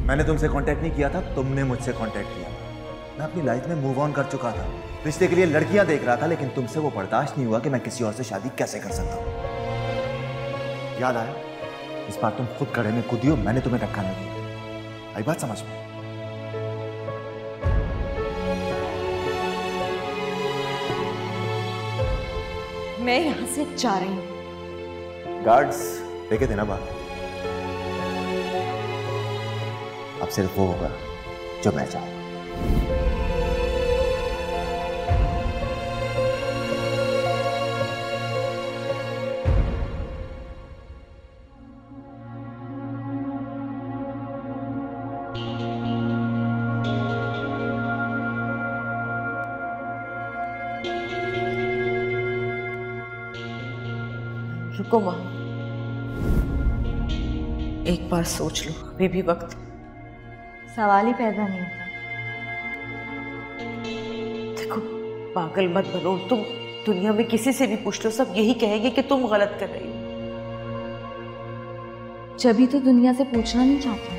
मैंने तुमसे कांटेक्ट नहीं किया था, तुमने मुझसे कांटेक्ट किया था। मैं अपनी लाइफ में मूव ऑन कर चुका था, रिश्ते के लिए लड़कियां देख रहा था, लेकिन तुमसे वो बर्दाश्त नहीं हुआ कि मैं किसी और से शादी कैसे कर सकता हूं। याद आया? इस बार तुम खुद खड़े में कूदी हो, मैंने तुम्हें धक्का नहीं दिया। आई बात समझ में? मैं यहां से जा रही हूं। गार्ड्स देखे थे ना बात? अब सिर्फ वो होगा जो मैं चाहूं। रुको मां, एक बार सोच लो, अभी भी वक्त सवाल ही पैदा नहीं होता। देखो, पागल मत बनो। तुम दुनिया में किसी से भी पूछ लो, सब यही कहेंगे कि तुम गलत कर रही हो। जब तो दुनिया से पूछना नहीं चाहती।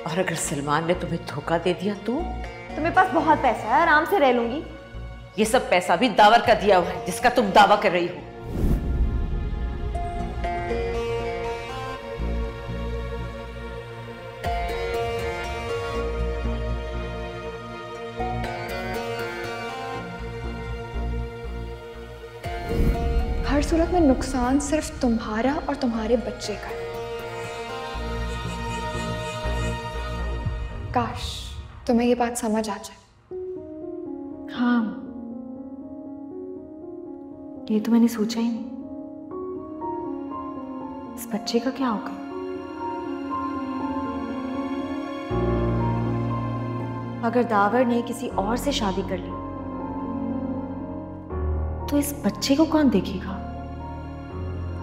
और अगर सलमान ने तुम्हें धोखा दे दिया तो? तुम्हें पास बहुत पैसा है, आराम से रह लूंगी। ये सब पैसा भी दावर का दिया हुआ है, जिसका तुम दावा कर रही हो। हर सूरत में नुकसान सिर्फ तुम्हारा और तुम्हारे बच्चे का है। काश तुम्हें ये बात समझ आ जाए। हाँ, ये तो मैंने सोचा ही नहीं। इस बच्चे का क्या होगा? अगर दावर ने किसी और से शादी कर ली तो इस बच्चे को कौन देखेगा?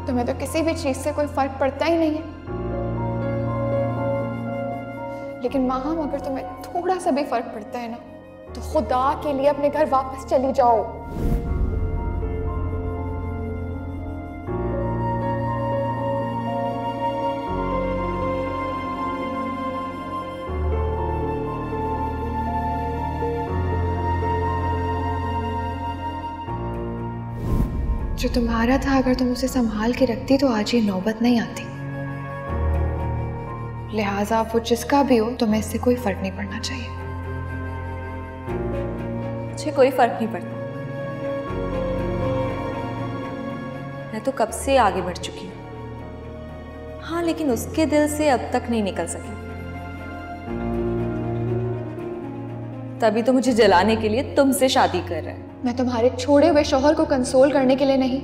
तुम्हें तो किसी भी चीज से कोई फर्क पड़ता ही नहीं है। लेकिन माहम, अगर तुम्हें थोड़ा सा भी फर्क पड़ता है ना, तो खुदा के लिए अपने घर वापस चली जाओ। जो तुम्हारा था, अगर तुम उसे संभाल के रखती तो आज ये नौबत नहीं आती। लिहाजा वो जिसका भी हो, तुम्हें इससे कोई फर्क नहीं पड़ना चाहिए। मुझे कोई फर्क नहीं पड़ता। मैं तो कब से आगे बढ़ चुकी हूँ। हाँ, लेकिन उसके दिल से अब तक नहीं निकल सकी। तभी तो मुझे जलाने के लिए तुमसे शादी कर रहा है। मैं तुम्हारे छोड़े हुए शौहर को कंसोल करने के लिए नहीं,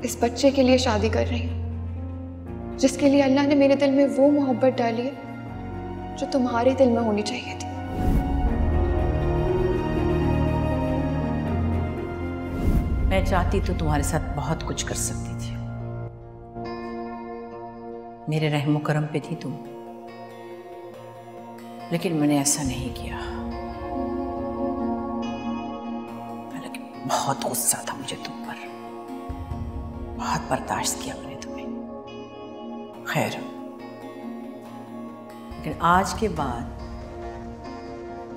इस बच्चे के लिए शादी कर रही हूं, जिसके लिए अल्लाह ने मेरे दिल में वो मोहब्बत डाली है जो तुम्हारे दिल में होनी चाहिए थी। मैं चाहती तो तुम्हारे साथ बहुत कुछ कर सकती थी। मेरे रहमो करम पे थी तुम, लेकिन मैंने ऐसा नहीं किया। हालांकि बहुत गुस्सा था मुझे तुम पर, बहुत बर्दाश्त किया मैंने तुम्हें। खैर, लेकिन आज के बाद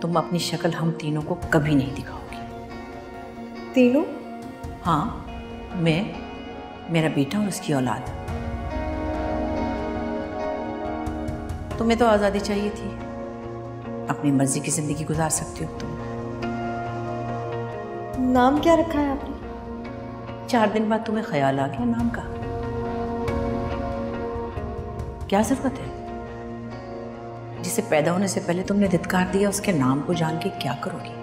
तुम अपनी शक्ल हम तीनों को कभी नहीं दिखाओगी। तीनों? हाँ, मैं, मेरा बेटा और उसकी औलाद। तुम्हें तो आज़ादी चाहिए थी, अपनी मर्जी की जिंदगी गुजार सकती हो तुम। नाम क्या रखा है आपने? 4 दिन बाद तुम्हें ख्याल आ गया नाम का। क्या जरूरत है? जिसे पैदा होने से पहले तुमने धिक्कार दिया, उसके नाम को जान के क्या करोगी?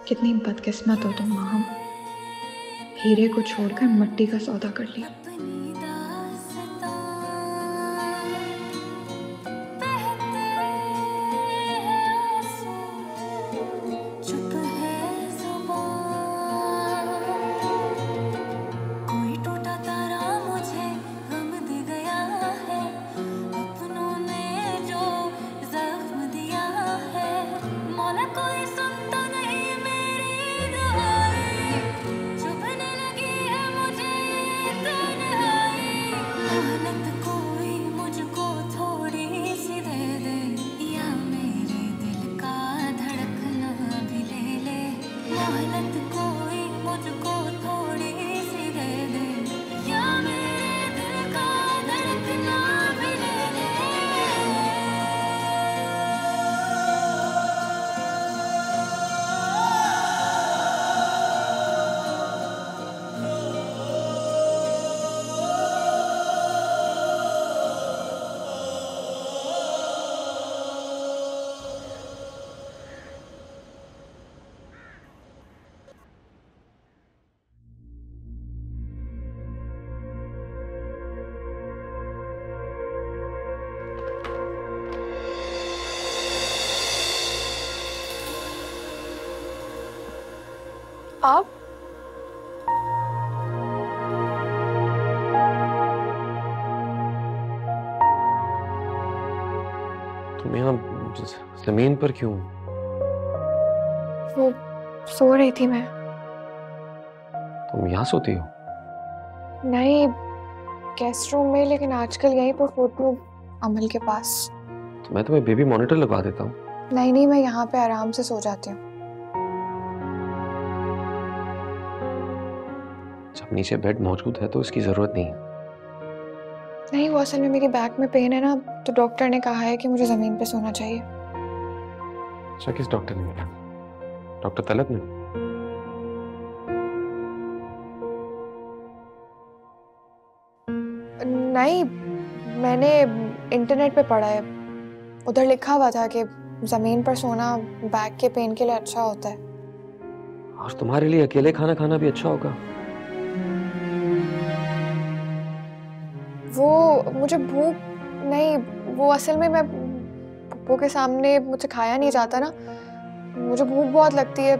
कितनी बदकिस्मत हो तुम माहम, हीरे को छोड़कर मिट्टी का सौदा कर लिया। आप तुम यहाँ जमीन पर क्यों? वो सो रही थी मैं। तुम यहाँ सोती हो? नहीं, गेस्ट रूम में, लेकिन आजकल यहीं पर सोती हूँ अमल के पास। तो मैं तुम्हें बेबी मॉनिटर लगवा देता हूँ। नहीं नहीं, मैं यहाँ पे आराम से सो जाती हूँ। जब नीचे बेड मौजूद है तो इसकी जरूरत नहीं है। नहीं, वो असल में मेरी बैक में पेन है ना, तो डॉक्टर ने कहा है कि मुझे जमीन पे सोना चाहिए। अच्छा, किस डॉक्टर ने कहा? डॉक्टर तलत ने? नहीं, मैंने इंटरनेट पे पढ़ा है, उधर लिखा हुआ था कि जमीन पर सोना बैक के पेन के लिए अच्छा होता है। और तुम्हारे लिए अकेले खाना खाना भी अच्छा होगा। वो मुझे भूख नहीं, वो असल में मैं पप्पू के सामने मुझे खाया नहीं जाता ना, मुझे भूख बहुत लगती है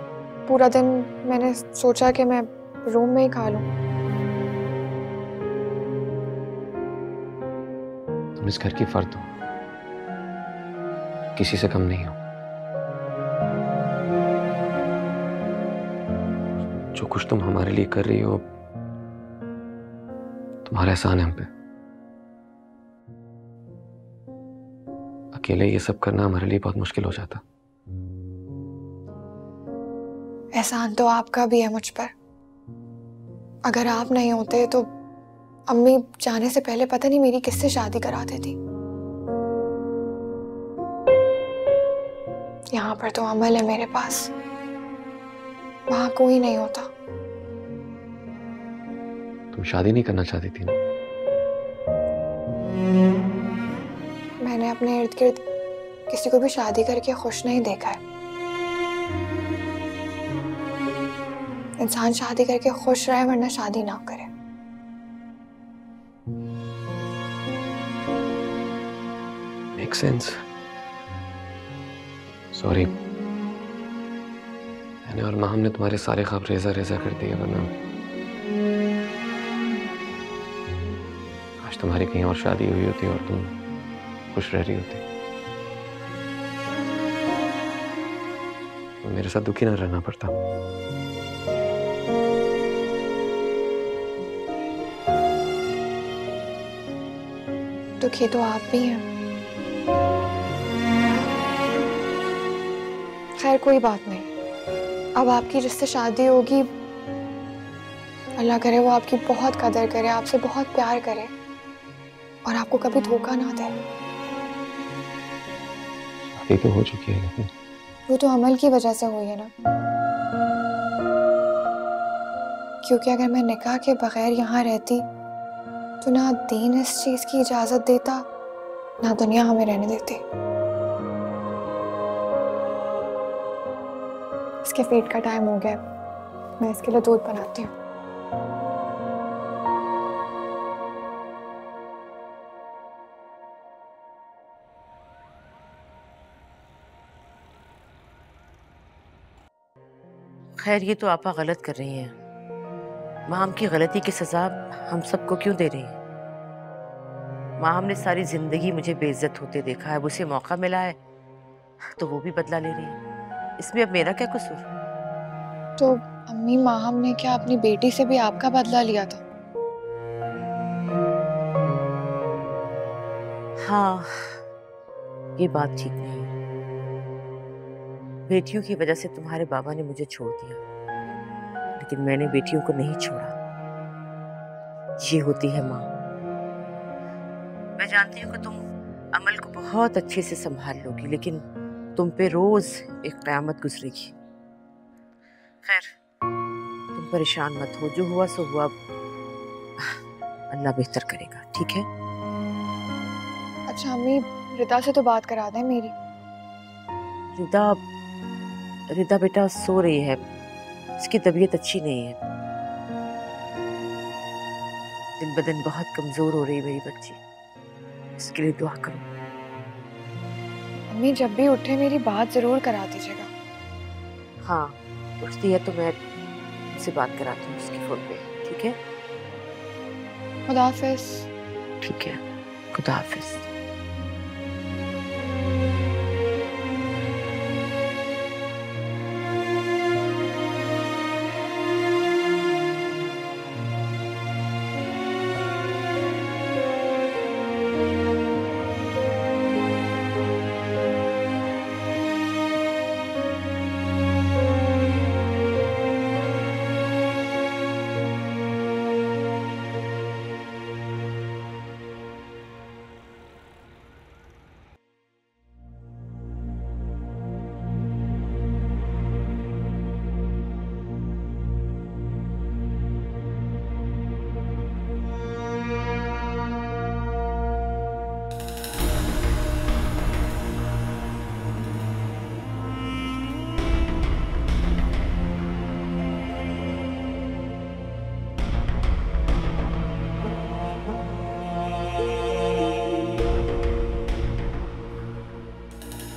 पूरा दिन। मैंने सोचा कि मैं रूम में ही खा लूं। तुम इस घर की फर्द हो, किसी से कम नहीं हो। जो कुछ तुम हमारे लिए कर रही हो, तुम्हारा एहसान है हम पे। अकेले ये सब करना हमारे लिए बहुत मुश्किल हो जाता। एहसान तो आपका भी है मुझ पर। अगर आप नहीं होते तो अम्मी जाने से पहले पता नहीं मेरी किससे शादी करा देती। यहाँ पर तो अमल है मेरे पास, वहां कोई नहीं होता। तुम शादी नहीं करना चाहती थी ना? मैंने अपने इर्द गिर्द किसी को भी शादी करके खुश नहीं देखा है। इंसान शादी करके खुश रहे वरना शादी ना करे। Make sense. सॉरी, मैंने और माँ हमने तुम्हारे सारे ख्वाब रेजा रेजा कर दिए, वरना आज तुम्हारी कहीं और शादी हुई होती और तुम खुश रह रही होती। तो मेरे साथ दुखी ना रहना पड़ता। दुखी तो आप भी हैं। खैर कोई बात नहीं, अब आपकी जिससे शादी होगी, अल्लाह करे वो आपकी बहुत कदर करे, आपसे बहुत प्यार करे और आपको कभी धोखा ना दे। शादी तो हो चुकी है, लेकिन वो तो अमल की वजह से हुई है ना, क्योंकि अगर मैं निकाह के बगैर यहाँ रहती तो ना दीन इस चीज की इजाजत देता, ना दुनिया हमें रहने देती। इसके फीड का टाइम हो गया, मैं इसके लिए दूध बनाती हूँ। खैर ये तो आपा गलत कर रही हैं। माँ की गलती की सजा हम सबको क्यों दे रही हैं? माँ हमने सारी जिंदगी मुझे बेइज्जत होते देखा है, अब उसे मौका मिला है तो वो भी बदला ले रही है। इसमें अब मेरा क्या कसूर? तो अम्मी, माहम ने क्या अपनी बेटी से भी आपका बदला लिया था? हाँ, ये बात ठीक नहीं है। बेटियों की वजह से तुम्हारे बाबा ने मुझे छोड़ दिया, लेकिन मैंने बेटियों को नहीं छोड़ा। ये होती है माँ। मैं जानती हूँ कि तुम अमल को बहुत अच्छे से संभाल लोगी, लेकिन तुम पे रोज एक कयामत गुजरेगी। खैर, तुम परेशान मत हो, जो हुआ सो हुआ, अल्लाह बेहतर करेगा, ठीक है? अच्छा अम्मी, रिदा से तो बात करा दें मेरी। रिदा बेटा सो रही है, उसकी तबीयत अच्छी नहीं है। दिन ब दिन बहुत कमजोर हो रही है मेरी बच्ची, इसके लिए दुआ करो। अम्मी, जब भी उठे मेरी बात जरूर करा दीजिएगा। हाँ, उठती है तो मैं उससे बात कराती हूँ उसकी फोन पे, ठीक है? खुदा हाफिज। ठीक है, खुदा हाफिज।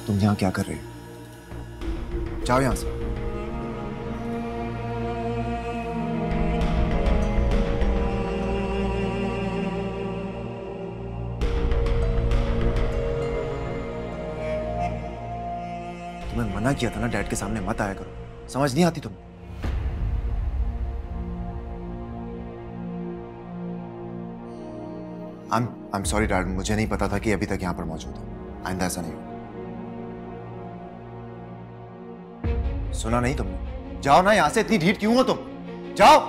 तुम यहाँ क्या कर रहे हो? जाओ यहां से। तुम्हें मना किया था ना, डैड के सामने मत आया करो। समझ नहीं आती तुम्हें? I'm sorry डैड, मुझे नहीं पता था कि अभी तक यहाँ पर मौजूद हो। आइंदा ऐसा नहीं हो। सुना नहीं तुमने? जाओ ना यहाँ से, इतनी ढीठ क्यों हो तुम? जाओ।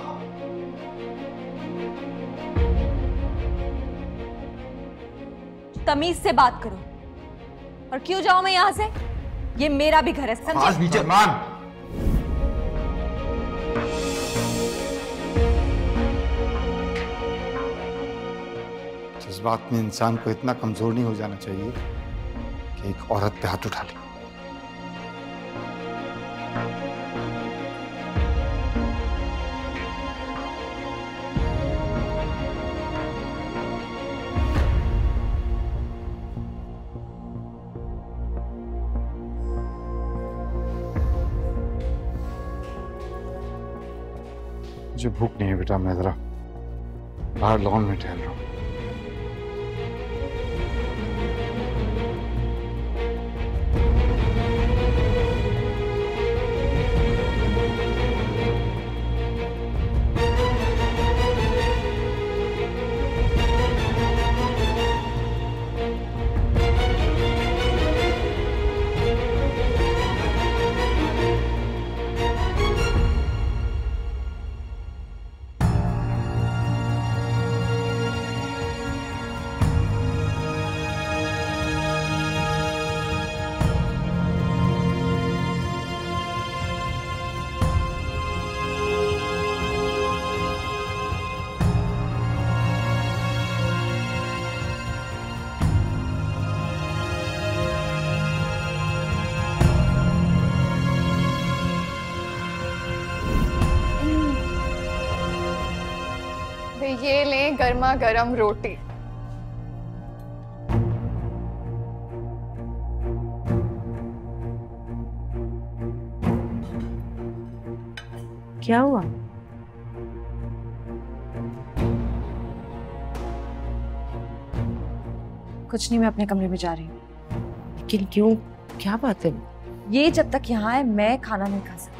तमीज से बात करो। और क्यों जाऊं मैं यहाँ से? ये मेरा भी घर है, समझे? नीचे मान। जज्बात में इंसान को इतना कमजोर नहीं हो जाना चाहिए कि एक औरत पे हाथ उठा ले। मुझे भूख नहीं है बेटा, मैं जरा बाहर लॉन में टहल रहा हूँ। ये लें गर्मा गर्म रोटी। क्या हुआ? कुछ नहीं, मैं अपने कमरे में जा रही हूँ। लेकिन क्यों? क्या बात है? ये जब तक यहाँ है मैं खाना नहीं खा सकती।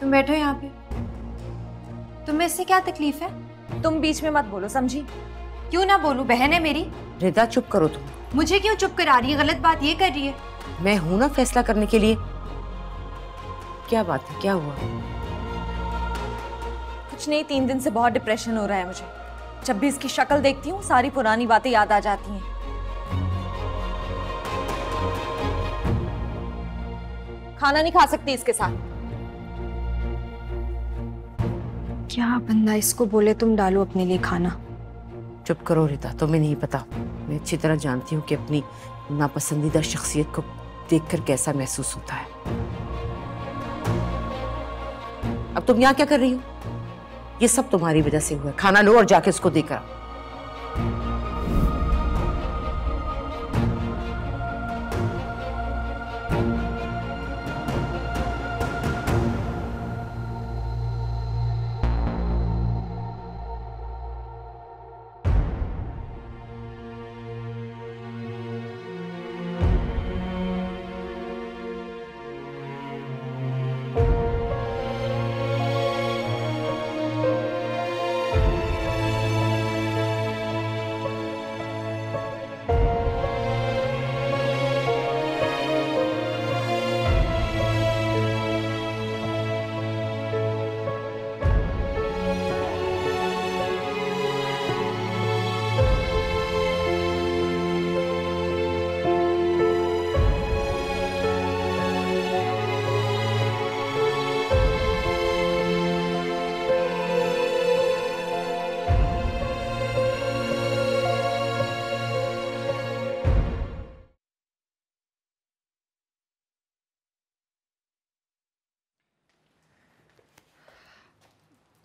तुम बैठो यहाँ पे। तुम्हें इससे क्या तकलीफ है? तुम बीच में मत बोलो, समझी? क्यों ना बोलूं, बहन है मेरी। रिदा चुप करो तुम। मुझे क्यों चुप करा रही है? गलत बात ये कर रही है। मैं हूं ना फैसला करने के लिए। क्या बात है, क्या हुआ? कुछ नहीं, 3 दिन से बहुत डिप्रेशन हो रहा है मुझे। जब भी इसकी शक्ल देखती हूँ सारी पुरानी बातें याद आ जाती हैं। खाना नहीं खा सकती इसके साथ। क्या बंदा इसको बोले तुम डालो अपने लिए खाना। चुप करो रिदा, तुम्हें नहीं पता। मैं अच्छी तरह जानती हूँ कि अपनी नापसंदीदा शख्सियत को देखकर कैसा महसूस होता है। अब तुम यहाँ क्या कर रही हो? ये सब तुम्हारी वजह से हुआ है। खाना लो और जाके उसको देकर आओ।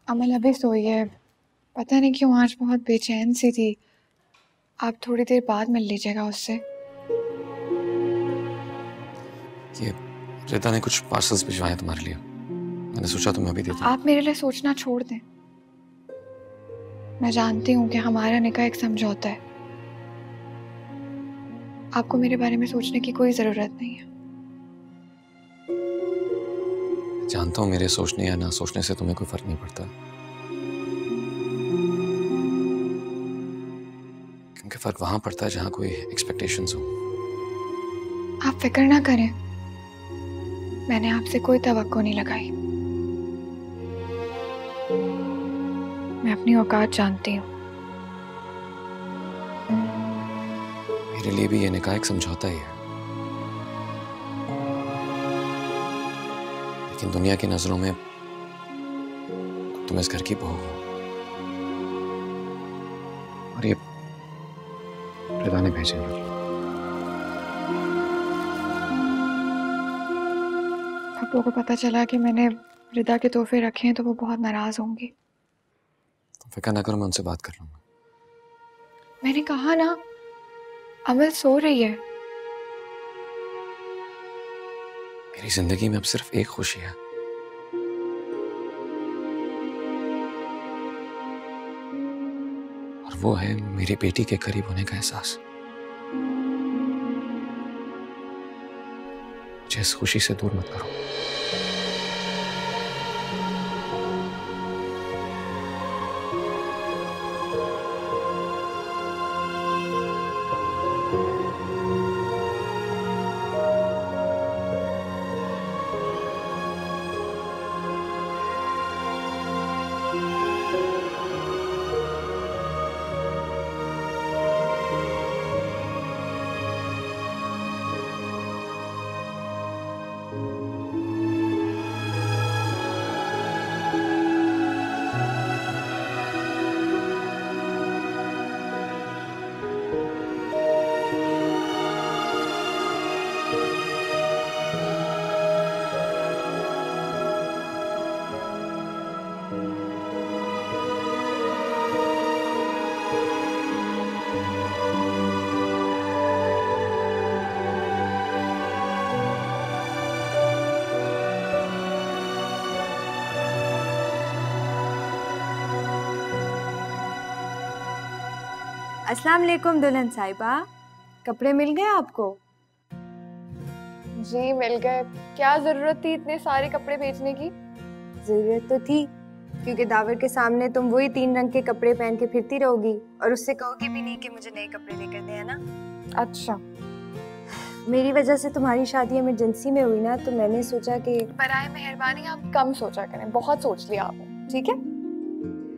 अमल अभी सोई है, पता नहीं क्यों आज बहुत बेचैन सी थी। आप थोड़ी देर बाद मिल लीजिएगा उससे। ये रिदा ने कुछ पार्सल्स भिजवाए तुम्हारे लिए, मैंने सोचा तुम्हें अभी देता हूं। आप मेरे लिए सोचना छोड़ दें। मैं जानती हूँ कि हमारा निकाह एक समझौता है। आपको मेरे बारे में सोचने की कोई जरूरत नहीं है। जानता हूँ मेरे सोचने या ना सोचने से तुम्हें कोई फर्क नहीं पड़ता, क्योंकि फर्क वहां पड़ता है जहां कोई एक्सपेक्टेशंस हो। आप फिक्र ना करें, मैंने आपसे कोई तवक्को नहीं लगाई। मैं अपनी औकात जानती हूँ। मेरे लिए भी ये निकाह एक समझौता ही है, लेकिन दुनिया की नजरों में तुम इस घर की बहू हो, और ये रिदा ने भेजे हैं। पप्पू को पता चला कि मैंने रिदा के तोहफे रखे हैं तो वो बहुत नाराज होंगी। तुम फिक्र ना करो, मैं उनसे बात कर लूंगा। मैंने कहा ना, अमल सो रही है। मेरी जिंदगी में अब सिर्फ एक खुशी है, और वो है मेरी बेटी के करीब होने का एहसास। मुझे इस खुशी से दूर मत करो। अस्सलाम वालेकुम दुल्हन साहिबा, कपड़े मिल गए आपको? जी मिल गए। क्या जरूरत थी इतने सारे कपड़े भेजने की? जरूरत तो थी, क्योंकि दावर के सामने तुम वही 3 रंग के कपड़े पहन के फिरती रहोगी और उससे कहोगी भी नहीं कि मुझे नए कपड़े लेकर दे, है ना? अच्छा, मेरी वजह से तुम्हारी शादी इमरजेंसी में हुई ना, तो मैंने सोचा कि बराए मेहरबानी आप कम सोचा करें, बहुत सोच लिया आपने। ठीक है,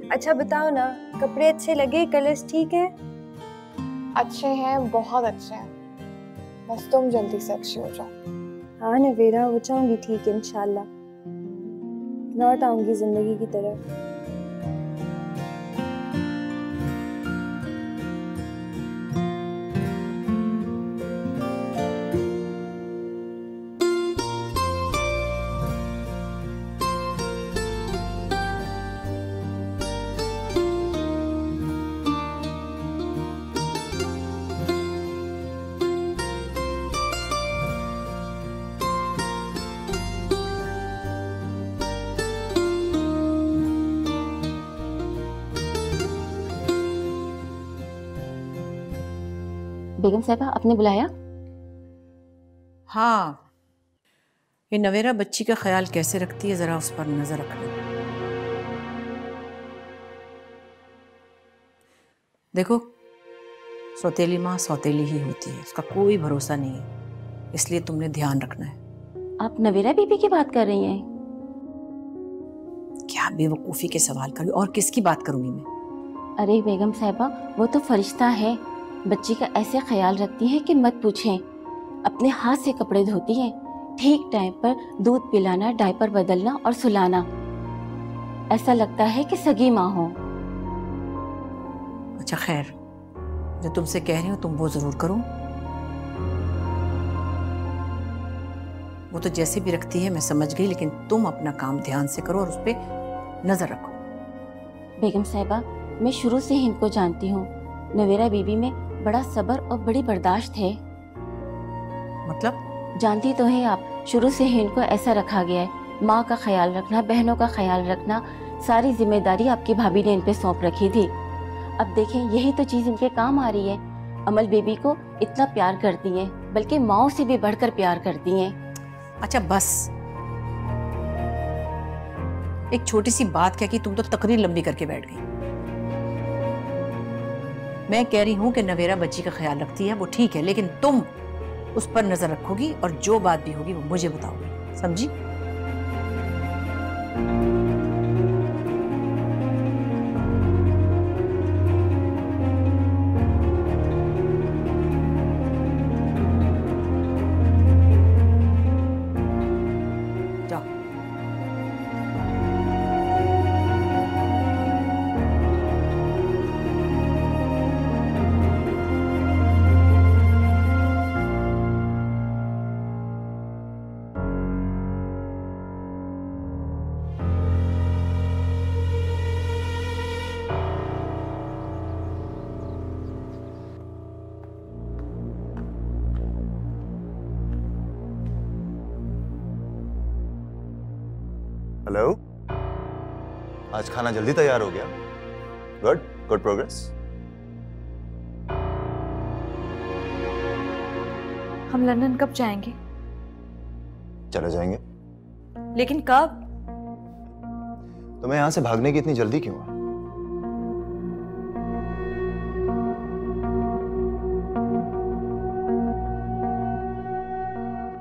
अच्छा बताओ ना, कपड़े अच्छे लगे? कलर्स ठीक है? अच्छे हैं, बहुत अच्छे हैं, बस तुम जल्दी से अच्छी हो जाओ। हाँ नवेरा, हो जाऊंगी ठीक है इंशाल्लाह, लौट आऊंगी जिंदगी की तरफ। बेगम साहिबा, आपने बुलाया? हाँ, ये नवेरा बच्ची का ख्याल कैसे रखती है, जरा उस पर नजर रखना। देखो, सौतेली माँ सौतेली ही होती है, उसका कोई भरोसा नहीं है, इसलिए तुमने ध्यान रखना है। आप नवेरा बीबी की बात कर रही हैं? क्या बेवकूफ़ी के सवाल करूँ, और किसकी बात करूँगी मैं? अरे बेगम साहिबा, वो तो फरिश्ता है, बच्ची का ऐसे ख्याल रखती है कि मत पूछें। अपने हाथ से कपड़े धोती है, ठीक टाइम पर दूध पिलाना, डायपर बदलना और सुलाना, ऐसा लगता है कि सगी माँ हो। अच्छा खैर, जो तुमसे कह रही हूँ तुम वो जरूर करो। वो तो जैसे भी रखती है मैं समझ गई, लेकिन तुम अपना काम ध्यान से करो और उस पर नजर रखो। बेगम साहिबा, मैं शुरू से ही इनको जानती हूँ, नवेरा बीबी में बड़ा सब्र और बड़ी बर्दाश्त है। मतलब? जानती तो हैं आप, शुरू से ही इनको ऐसा रखा गया है, माँ का ख्याल रखना, बहनों का ख्याल रखना, सारी जिम्मेदारी आपकी भाभी ने इन पे सौंप रखी थी। अब देखें, यही तो चीज़ इनके काम आ रही है। अमल बीबी को इतना प्यार करती हैं, बल्कि माँओं से भी बढ़कर प्यार करती हैं। अच्छा बस, एक छोटी सी बात क्या कि तुम तो तकरीर लंबी करके बैठ गई। मैं कह रही हूं कि नवेरा बच्ची का ख्याल रखती है, वो ठीक है, लेकिन तुम उस पर नजर रखोगी और जो बात भी होगी वो मुझे बताओगी, समझी? हेलो, आज खाना जल्दी तैयार हो गया। Good good progress. हम लंदन कब जाएंगे? चले जाएंगे। लेकिन कब? तुम्हें यहां से भागने की इतनी जल्दी क्यों है?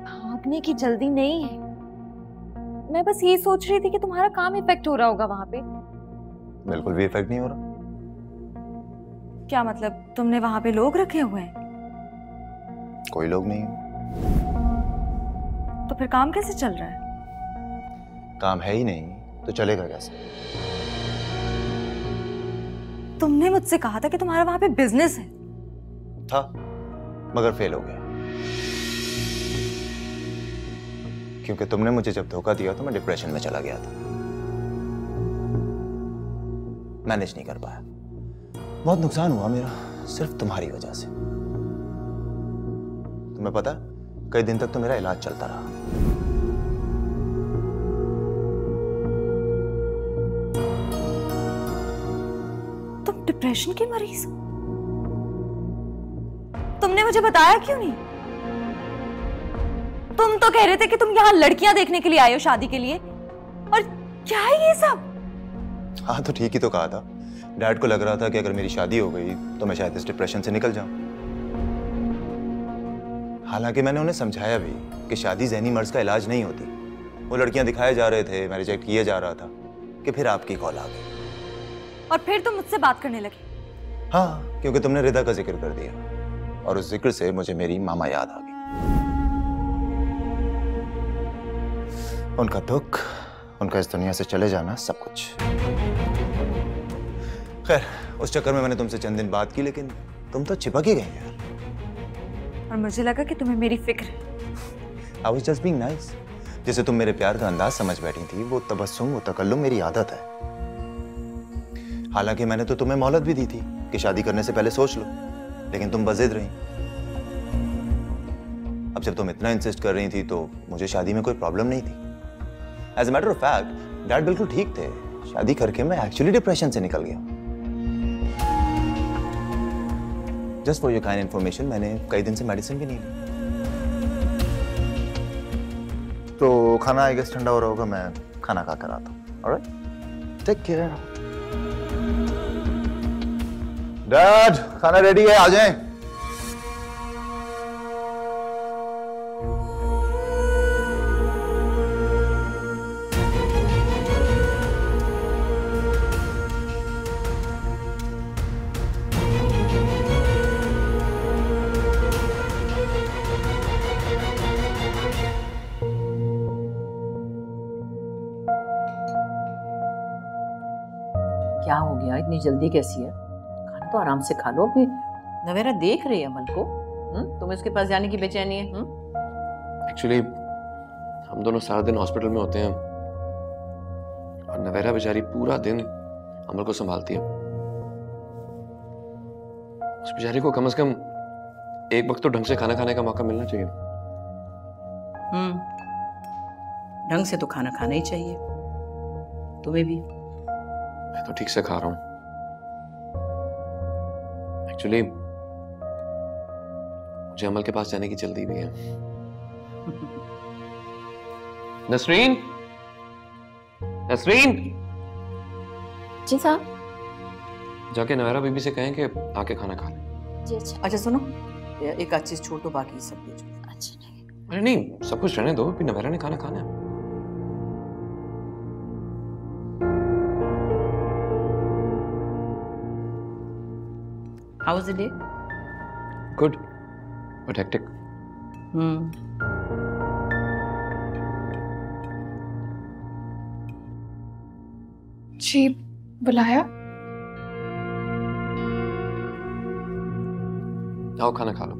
भागने की जल्दी नहीं है, मैं बस ये सोच रही थी कि तुम्हारा काम इफेक्ट हो रहा होगा वहां पे। बिल्कुल भी इफेक्ट नहीं हो रहा। क्या मतलब, तुमने वहां पे लोग रखे हुए हैं? कोई लोग नहीं है। तो फिर काम कैसे चल रहा है? काम है ही नहीं तो चलेगा कैसे? तुमने मुझसे कहा था कि तुम्हारा वहां पे बिजनेस है। था, मगर फेल हो गया, क्योंकि तुमने मुझे जब धोखा दिया तो मैं डिप्रेशन में चला गया था। मैनेज नहीं कर पाया। बहुत नुकसान हुआ मेरा सिर्फ तुम्हारी वजह से। तुम्हें पता है, कई दिन तक तो मेरा इलाज चलता रहा। तुम डिप्रेशन के मरीज हो? तुमने मुझे बताया क्यों नहीं? तुम तो कह रहे थे कि तुम यहाँ लड़कियां देखने के लिए आए हो शादी के लिए, और क्या है ये सब? हाँ तो ठीक ही तो कहा था। डैड को लग रहा था कि अगर मेरी शादी हो गई तो मैं शायद इस डिप्रेशन से निकल जाऊं। हालांकि मैंने उन्हें समझाया भी कि शादी ज़हनी मर्ज का इलाज नहीं होती। वो लड़कियां दिखाए जा रहे थे, मैं रिजेक्ट किए जा रहा था, कि फिर आपकी कॉल आ गई। और फिर तुम मुझसे बात करने लगे? हाँ, क्योंकि तुमने रिदा का जिक्र कर दिया और उस जिक्र से मुझे मेरी मामा याद आ गई। उनका दुख, उनका इस दुनिया से चले जाना, सब कुछ। खैर, उस चक्कर में मैंने तुमसे चंद दिन बात की, लेकिन तुम तो चिपक ही गई यार। और मुझे लगा कि तुम्हें मेरी फिक्र है। I was just being nice। जैसे तुम मेरे प्यार का अंदाज समझ बैठी थी, वो तबस्सुम, वो तकल्लुम मेरी आदत है। हालांकि मैंने तो तुम्हें मोहलत भी दी थी कि शादी करने से पहले सोच लो, लेकिन तुम बज़िद रही। अब जब तुम इतना इंसिस्ट कर रही थी तो मुझे शादी में कोई प्रॉब्लम नहीं थी। As a matter of fact dad बिल्कुल ठीक थे। शादी करके मैं एक्चुअली डिप्रेशन से निकल गया। Just for your kind information, मैंने कई दिन से मेडिसिन भी नहीं ली। तो खाना आई गेस ठंडा हो रहा होगा, मैं खाना खा कर आता हूँ। Alright, take care. डैड, खाना रेडी है, आ जाएं। क्या हो गया, इतनी जल्दी कैसी है? खाना तो आराम से खा लो। अभी नवेरा देख रही है अमल को। तुम्हें उसके पास जाने की बेचैनी है? एक्चुअली हम दोनों सारा दिन हॉस्पिटल में होते हैं और नवेरा बेचारी पूरा दिन अमल को संभालती है। उस बेचारी को कम से कम एक वक्त तो ढंग से खाना खाने का मौका मिलना चाहिए। ढंग से तो खाना खाना ही चाहिए, तुम्हें भी। मैं तो ठीक से खा रहा हूँ। एक्चुअली मुझे अमल के पास जाने की जल्दी भी है। नसरीन, नसरीन। जी साहब। जाके नवेरा बीबी से कहें कि आके खाना खा ले। जी अच्छा। अच्छा सुनो, एक आध चीज छोड़ दो, बाकी सब ले जाओ। अच्छा नहीं। अरे नहीं, सब कुछ रहने दो, फिर नवेरा ने खाना खाना है। How was the day? Good, but hectic. जी, बुलाया? आओ खाना खा लो।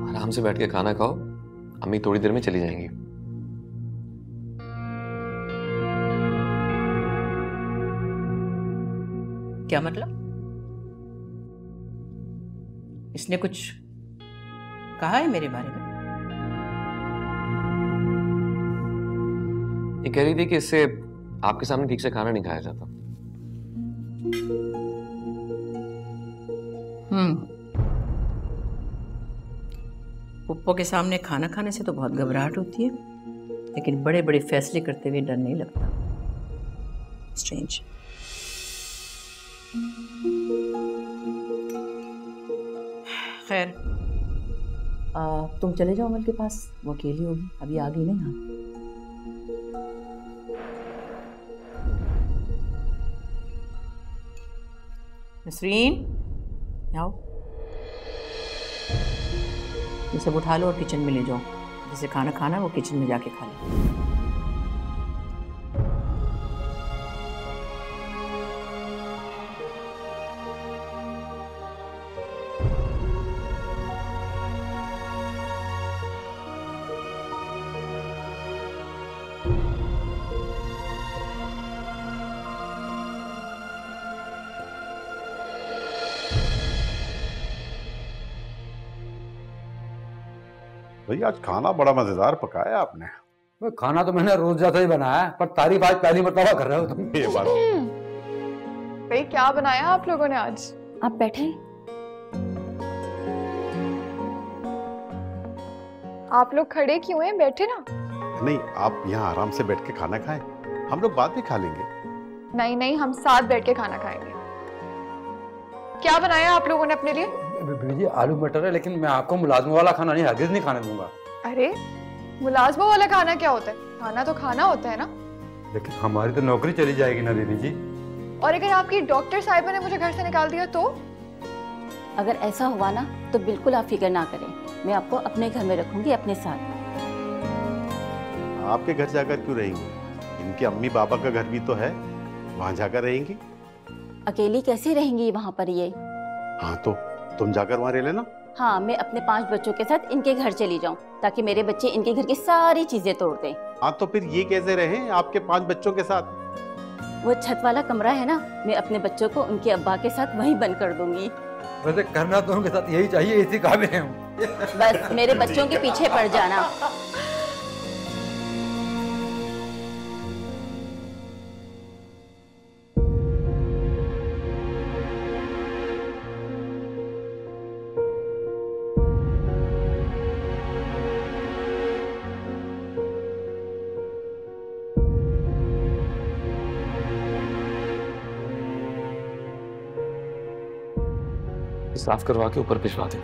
आराम से बैठ के खाना खाओ, अम्मी थोड़ी देर में चली जाएंगी। क्या मतलब? इसने कुछ कहा है मेरे बारे में? ये कह रही थी कि इससे आपके सामने ठीक से खाना नहीं खाया जाता। पुप्पो के सामने खाना खाने से तो बहुत घबराहट होती है, लेकिन बड़े बड़े फैसले करते हुए डर नहीं लगता। स्ट्रेंज। खैर, तुम चले जाओ अमल के पास, वो अकेली होगी, अभी आ गई नहीं। हाँ, नसरीन आओ, ये सब उठा लो और किचन में ले जाओ। जिसे खाना खाना है वो किचन में जाके खा लो। भैया आज खाना बड़ा मजेदार पकाया आपने। वो खाना तो मैंने रोज जैसा ही बनाया है, पर तारीफ आज पहली मर्तबा कर रहे हो तुम। ये बात भाई क्या बनाया आप लोगों ने आज? आप बैठे। आप लोग खड़े क्यों हैं? बैठे ना। नहीं, आप यहाँ आराम से बैठ के खाना खाएं, हम लोग बाद में खा लेंगे। नहीं नहीं, हम साथ बैठ के खाना खाएंगे। क्या बनाया आप लोगों ने अपने लिए? बीबी जी आलू मटर है, लेकिन मैं आपको मुलाजमों वाला खाना नहीं, हरगिज नहीं खाने दूंगा। अरे मुलाजमों वाला खाना क्या होता है? खाना तो खाना होता है ना। लेकिन हमारी तो नौकरी चली जाएगी ना बीबी जी। और अगर आपकी डॉक्टर साहिबा ने मुझे घर से निकाल दिया तो? अगर ऐसा हुआ ना तो बिल्कुल आप फिक्र ना करें, मैं आपको अपने घर में रखूंगी, अपने साथ। आपके घर जाकर क्यों रहेंगी? इनके अम्मी पापा का घर भी तो है, वहां जाकर रहेंगी। अकेली कैसे रहेंगी वहाँ पर ये? हाँ तो तुम जाकर वहां रह लेना। हाँ, मैं अपने 5 बच्चों के साथ इनके घर चली जाऊँ ताकि मेरे बच्चे इनके घर की सारी चीजें तोड़ दें। हाँ तो फिर ये कैसे रहे आपके 5 बच्चों के साथ? वो छत वाला कमरा है ना, मैं अपने बच्चों को उनके अब्बा के साथ वहीं बंद कर दूंगी। वैसे करना तो उनके साथ यही चाहिए, इसी काबिल हैं हम। बस मेरे बच्चों के पीछे पड़ जाना। साफ करवा के ऊपर भिजवा दें।